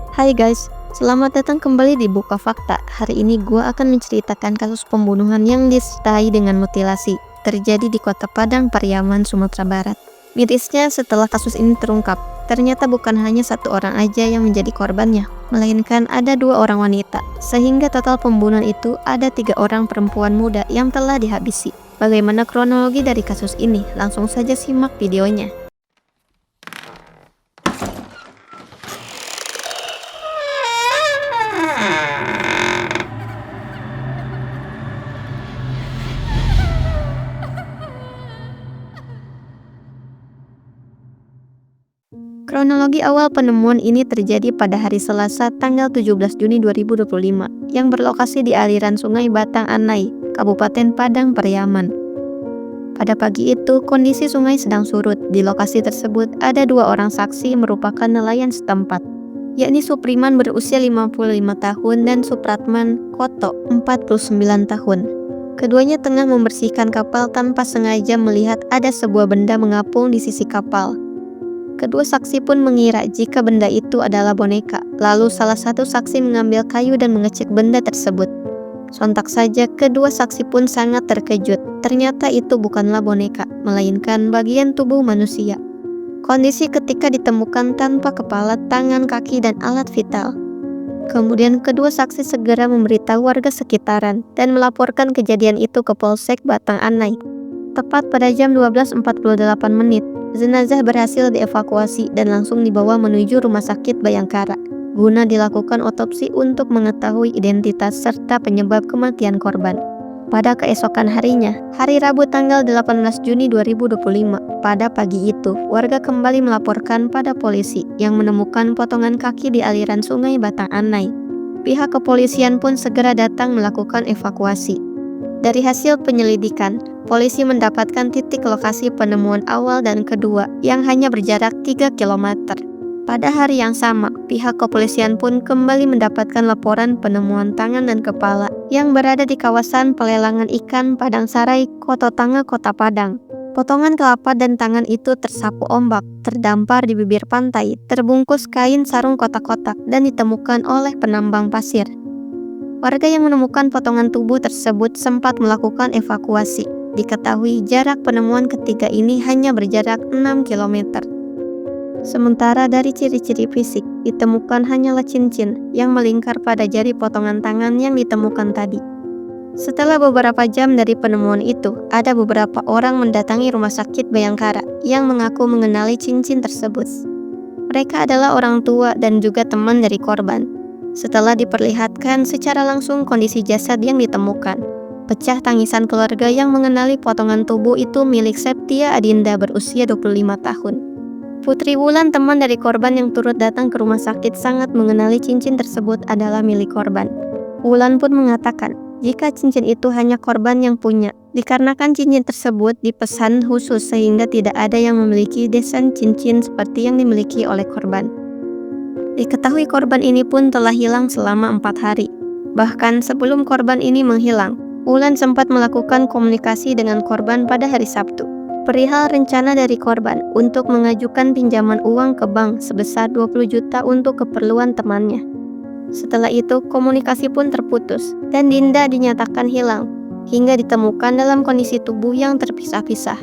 Hai guys, selamat datang kembali di Buka Fakta. Hari ini gue akan menceritakan kasus pembunuhan yang disertai dengan mutilasi terjadi di Kota Padang, Pariaman, Sumatera Barat. Mirisnya setelah kasus ini terungkap, ternyata bukan hanya satu orang aja yang menjadi korbannya, melainkan ada 2 orang wanita, sehingga total pembunuhan itu ada 3 orang perempuan muda yang telah dihabisi. Bagaimana kronologi dari kasus ini? Langsung saja simak videonya. Kronologi awal penemuan ini terjadi pada hari Selasa tanggal 17 Juni 2025 yang berlokasi di aliran Sungai Batang Anai, Kabupaten Padang, Pariaman. Pada pagi itu, kondisi sungai sedang surut. Di lokasi tersebut ada 2 orang saksi merupakan nelayan setempat, yakni Supriman berusia 55 tahun dan Supratman Koto 49 tahun. Keduanya tengah membersihkan kapal tanpa sengaja melihat ada sebuah benda mengapung di sisi kapal. Kedua saksi pun mengira jika benda itu adalah boneka. Lalu salah satu saksi mengambil kayu dan mengecek benda tersebut. Sontak saja kedua saksi pun sangat terkejut. Ternyata itu bukanlah boneka, melainkan bagian tubuh manusia. Kondisi ketika ditemukan tanpa kepala, tangan, kaki, dan alat vital. Kemudian kedua saksi segera memberitahu warga sekitaran dan melaporkan kejadian itu ke Polsek Batang Anai. Tepat pada jam 12.48 menit, jenazah berhasil dievakuasi dan langsung dibawa menuju Rumah Sakit Bayangkara guna dilakukan otopsi untuk mengetahui identitas serta penyebab kematian korban. Pada keesokan harinya, hari Rabu tanggal 18 Juni 2025, pada pagi itu, warga kembali melaporkan pada polisi yang menemukan potongan kaki di aliran Sungai Batang Anai. Pihak kepolisian pun segera datang melakukan evakuasi. Dari hasil penyelidikan, polisi mendapatkan titik lokasi penemuan awal dan kedua yang hanya berjarak 3 km. Pada hari yang sama, pihak kepolisian pun kembali mendapatkan laporan penemuan tangan dan kepala yang berada di kawasan pelelangan ikan Padang Sarai, Kota Tanga, Kota Padang. Potongan kelapa dan tangan itu tersapu ombak, terdampar di bibir pantai, terbungkus kain sarung kotak-kotak dan ditemukan oleh penambang pasir. Warga yang menemukan potongan tubuh tersebut sempat melakukan evakuasi. Diketahui jarak penemuan ketiga ini hanya berjarak 6 km. Sementara dari ciri-ciri fisik, ditemukan hanyalah cincin yang melingkar pada jari potongan tangan yang ditemukan tadi. Setelah beberapa jam dari penemuan itu, ada beberapa orang mendatangi Rumah Sakit Bayangkara yang mengaku mengenali cincin tersebut. Mereka adalah orang tua dan juga teman dari korban. Setelah diperlihatkan secara langsung kondisi jasad yang ditemukan, pecah tangisan keluarga yang mengenali potongan tubuh itu milik Septia Adinda berusia 25 tahun. Putri Wulan, teman dari korban yang turut datang ke rumah sakit, sangat mengenali cincin tersebut adalah milik korban. Wulan pun mengatakan jika cincin itu hanya korban yang punya, dikarenakan cincin tersebut dipesan khusus sehingga tidak ada yang memiliki desain cincin seperti yang dimiliki oleh korban. Diketahui korban ini pun telah hilang selama 4 hari. Bahkan sebelum korban ini menghilang, Wulan sempat melakukan komunikasi dengan korban pada hari Sabtu perihal rencana dari korban untuk mengajukan pinjaman uang ke bank sebesar 20 juta untuk keperluan temannya. Setelah itu, komunikasi pun terputus dan Dinda dinyatakan hilang hingga ditemukan dalam kondisi tubuh yang terpisah-pisah.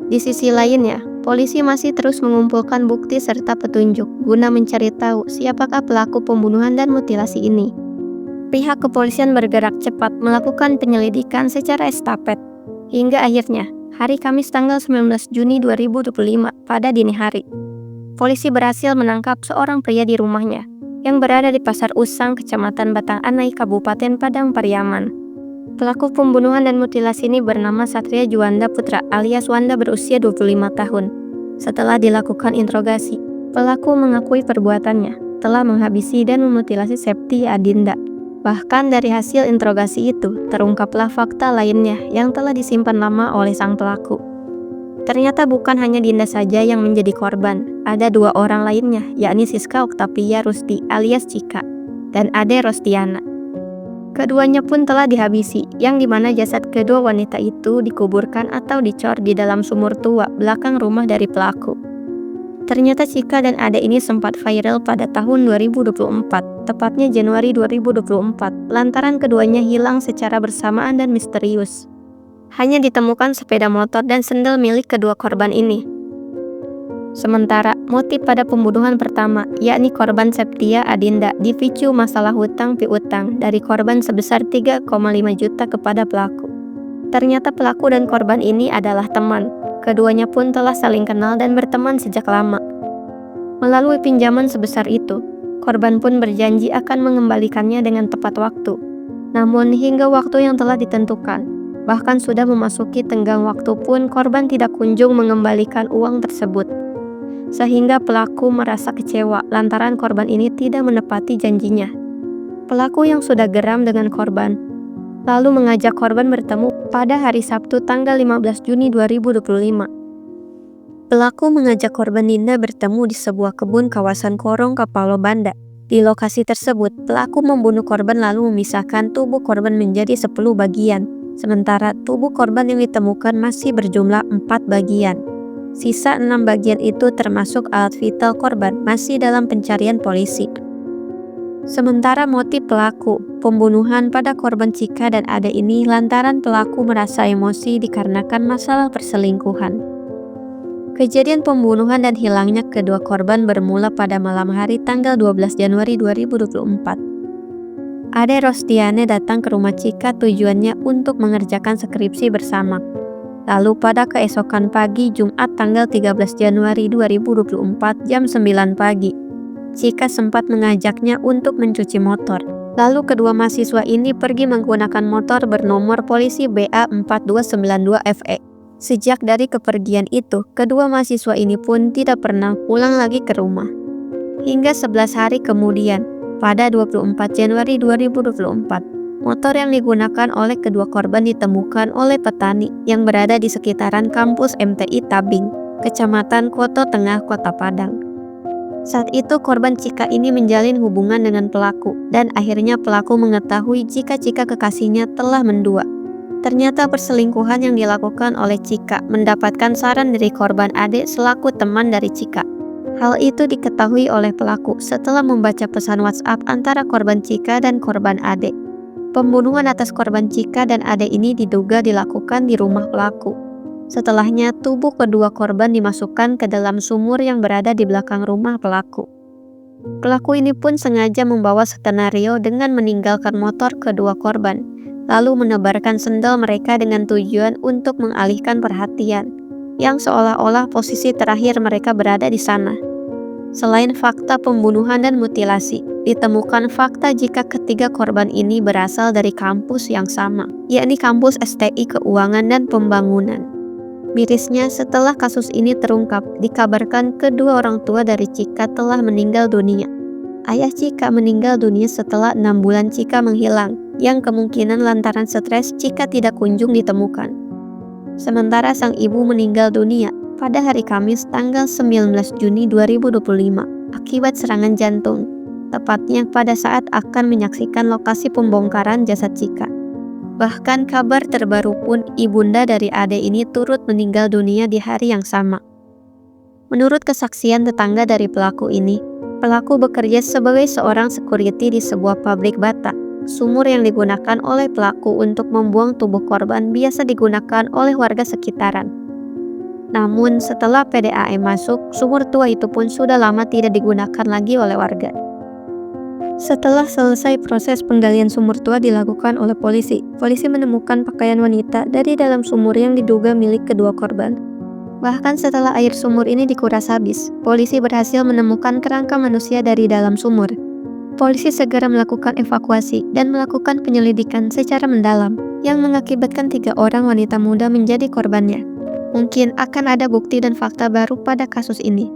Di sisi lainnya, polisi masih terus mengumpulkan bukti serta petunjuk guna mencari tahu siapakah pelaku pembunuhan dan mutilasi ini. Pihak kepolisian bergerak cepat melakukan penyelidikan secara estafet hingga akhirnya hari Kamis tanggal 19 Juni 2025 pada dini hari, polisi berhasil menangkap seorang pria di rumahnya yang berada di Pasar Usang, Kecamatan Batang Anai, Kabupaten Padang, Pariaman. Pelaku pembunuhan dan mutilasi ini bernama Satria Juanda Putra alias Wanda berusia 25 tahun. Setelah dilakukan interogasi, pelaku mengakui perbuatannya telah menghabisi dan memutilasi Septia Adinda. Bahkan dari hasil interogasi itu, terungkaplah fakta lainnya yang telah disimpan lama oleh sang pelaku. Ternyata bukan hanya Dinda saja yang menjadi korban, ada 2 orang lainnya, yakni Siska Oktavia Rusti alias Cika, dan Ade Rostiana. Keduanya pun telah dihabisi, yang dimana jasad kedua wanita itu dikuburkan atau dicor di dalam sumur tua belakang rumah dari pelaku. Ternyata Chika dan Ade ini sempat viral pada tahun 2024, tepatnya Januari 2024, lantaran keduanya hilang secara bersamaan dan misterius. Hanya ditemukan sepeda motor dan sendal milik kedua korban ini. Sementara motif pada pembunuhan pertama, yakni korban Septia Adinda, dipicu masalah hutang piutang dari korban sebesar 3,5 juta kepada pelaku. Ternyata pelaku dan korban ini adalah teman. Keduanya pun telah saling kenal dan berteman sejak lama. Melalui pinjaman sebesar itu, korban pun berjanji akan mengembalikannya dengan tepat waktu. Namun hingga waktu yang telah ditentukan, bahkan sudah memasuki tenggang waktu pun korban tidak kunjung mengembalikan uang tersebut. Sehingga pelaku merasa kecewa lantaran korban ini tidak menepati janjinya. Pelaku yang sudah geram dengan korban lalu mengajak korban bertemu pada hari Sabtu tanggal 15 Juni 2025. Pelaku mengajak korban Ninda bertemu di sebuah kebun kawasan Korong Kapalo Banda. Di lokasi tersebut, pelaku membunuh korban lalu memisahkan tubuh korban menjadi 10 bagian. Sementara tubuh korban yang ditemukan masih berjumlah 4 bagian. Sisa 6 bagian itu termasuk alat vital korban masih dalam pencarian polisi. Sementara motif pelaku pembunuhan pada korban Chika dan Ade ini lantaran pelaku merasa emosi dikarenakan masalah perselingkuhan. Kejadian pembunuhan dan hilangnya kedua korban bermula pada malam hari tanggal 12 Januari 2024. Ade Rostiane datang ke rumah Chika tujuannya untuk mengerjakan skripsi bersama. Lalu pada keesokan pagi Jumat tanggal 13 Januari 2024 jam 9 pagi, Chika sempat mengajaknya untuk mencuci motor. Lalu kedua mahasiswa ini pergi menggunakan motor bernomor polisi BA4292FE. Sejak dari kepergian itu, kedua mahasiswa ini pun tidak pernah pulang lagi ke rumah. Hingga 11 hari kemudian, pada 24 Januari 2024, motor yang digunakan oleh kedua korban ditemukan oleh petani yang berada di sekitaran kampus MTI Tabing, Kecamatan Koto Tengah, Kota Padang. Saat itu korban Chika ini menjalin hubungan dengan pelaku dan akhirnya pelaku mengetahui jika Chika kekasihnya telah mendua. Ternyata perselingkuhan yang dilakukan oleh Chika mendapatkan saran dari korban Ade selaku teman dari Chika. Hal itu diketahui oleh pelaku setelah membaca pesan WhatsApp antara korban Chika dan korban Ade. Pembunuhan atas korban Chika dan Ade ini diduga dilakukan di rumah pelaku. Setelahnya, tubuh kedua korban dimasukkan ke dalam sumur yang berada di belakang rumah pelaku. Pelaku ini pun sengaja membawa skenario dengan meninggalkan motor kedua korban, lalu menebarkan sendal mereka dengan tujuan untuk mengalihkan perhatian, yang seolah-olah posisi terakhir mereka berada di sana. Selain fakta pembunuhan dan mutilasi, ditemukan fakta jika ketiga korban ini berasal dari kampus yang sama, yakni kampus STI Keuangan dan Pembangunan. Mirisnya, setelah kasus ini terungkap, dikabarkan kedua orang tua dari Chika telah meninggal dunia. Ayah Chika meninggal dunia setelah 6 bulan Chika menghilang, yang kemungkinan lantaran stres Chika tidak kunjung ditemukan. Sementara sang ibu meninggal dunia pada hari Kamis tanggal 19 Juni 2025 akibat serangan jantung, tepatnya pada saat akan menyaksikan lokasi pembongkaran jasad Chika. Bahkan kabar terbaru pun ibunda dari Ade ini turut meninggal dunia di hari yang sama. Menurut kesaksian tetangga dari pelaku ini, pelaku bekerja sebagai seorang security di sebuah pabrik bata. Sumur yang digunakan oleh pelaku untuk membuang tubuh korban biasa digunakan oleh warga sekitaran. Namun setelah PDAM masuk, sumur tua itu pun sudah lama tidak digunakan lagi oleh warga. Setelah selesai proses penggalian sumur tua dilakukan oleh polisi menemukan pakaian wanita dari dalam sumur yang diduga milik kedua korban. Bahkan setelah air sumur ini dikuras habis, polisi berhasil menemukan kerangka manusia dari dalam sumur. Polisi segera melakukan evakuasi dan melakukan penyelidikan secara mendalam, yang mengakibatkan 3 orang wanita muda menjadi korbannya. Mungkin akan ada bukti dan fakta baru pada kasus ini.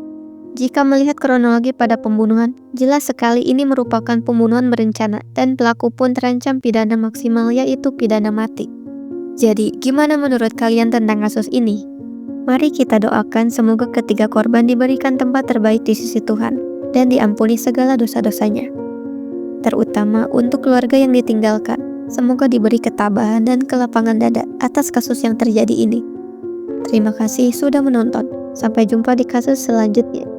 Jika melihat kronologi pada pembunuhan, jelas sekali ini merupakan pembunuhan berencana dan pelaku pun terancam pidana maksimal yaitu pidana mati. Jadi, gimana menurut kalian tentang kasus ini? Mari kita doakan semoga ketiga korban diberikan tempat terbaik di sisi Tuhan dan diampuni segala dosa-dosanya. Terutama untuk keluarga yang ditinggalkan, semoga diberi ketabahan dan kelapangan dada atas kasus yang terjadi ini. Terima kasih sudah menonton. Sampai jumpa di kasus selanjutnya.